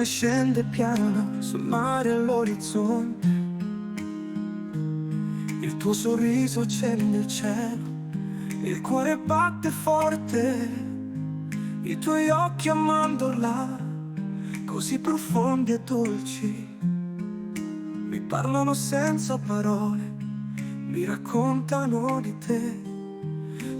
sole scende piano sul mare all'orizzonte. Il tuo sorriso accende il cielo, il cuore batte forte. I tuoi occhi a mandorla, così profondi e dolci, mi parlano senza parole, mi raccontano di te.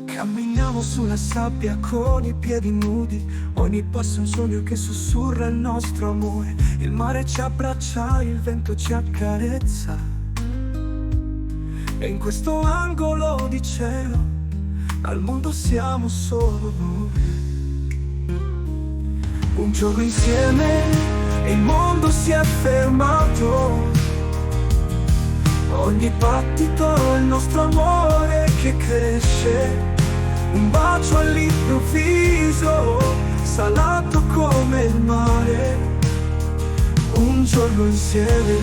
Camminiamo sulla sabbia con i piedi nudi, ogni passo è un sogno che sussurra il nostro amore. Il mare ci abbraccia, il vento ci accarezza, e in questo angolo di cielo al mondo siamo solo noi. Un giorno insieme e il mondo si è fermato, ogni battito è il nostro amore che cresce. Un bacio all'improvviso, salato come il mare. Un giorno insieme,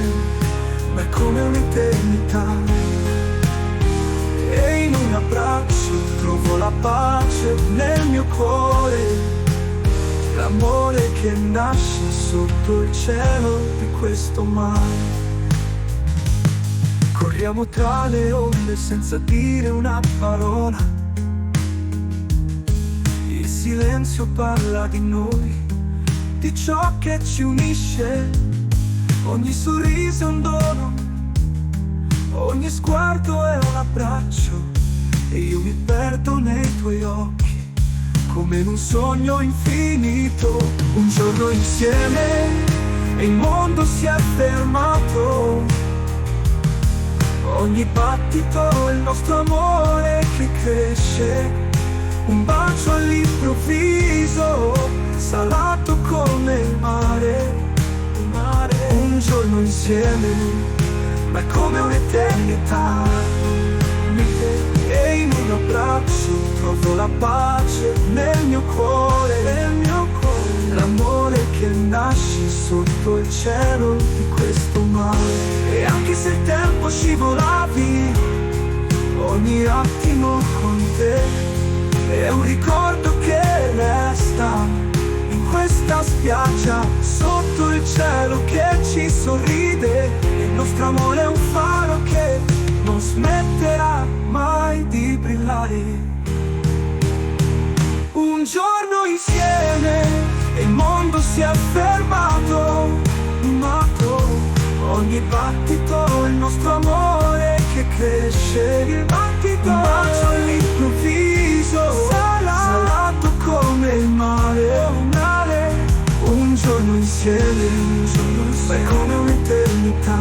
ma è come un'eternità. E in un abbraccio trovo la pace nel mio cuore, l'amore che nasce sotto il cielo di questo mare. Corriamo tra le onde senza dire una parola, il silenzio parla di noi, di ciò che ci unisce. Ogni sorriso è un dono, ogni sguardo è un abbraccio, e io mi perdo nei tuoi occhi come in un sogno infinito. Un giorno insieme e il mondo si è fermato, ogni battito è il nostro amore che cresce. Un bacio all'improvviso, salato come il mare. Un giorno insieme, ma è come un'eternità. E in un abbraccio trovo la pace nel mio cuore, l'amore che nasce sotto il cielo di questo mare. E anche se il tempo scivola via, ogni attimo con te è un ricordo che resta in questa spiaggia, sotto il cielo che ci sorride. Il nostro amore è un faro che non smetterà mai di brillare. Un giorno insieme e il mondo si è fermato, ogni battito è il nostro amore che cresce. Il battito, un bacio all'improvviso, salato come il mare. Un giorno insieme, ma è come un'eternità.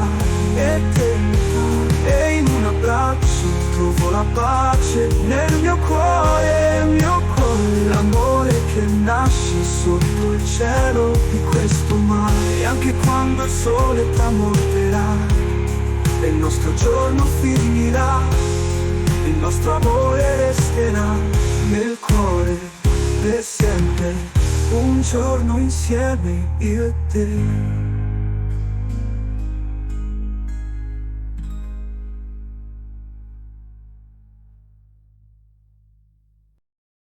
E in un abbraccio trovo la pace nel mio cuore, l'amore che nasce sotto il cielo di questo mare. E anche quando il sole tramonterà e il nostro giorno finirà, il nostro amore resterà nel cuore per sempre. Un giorno insieme io e te.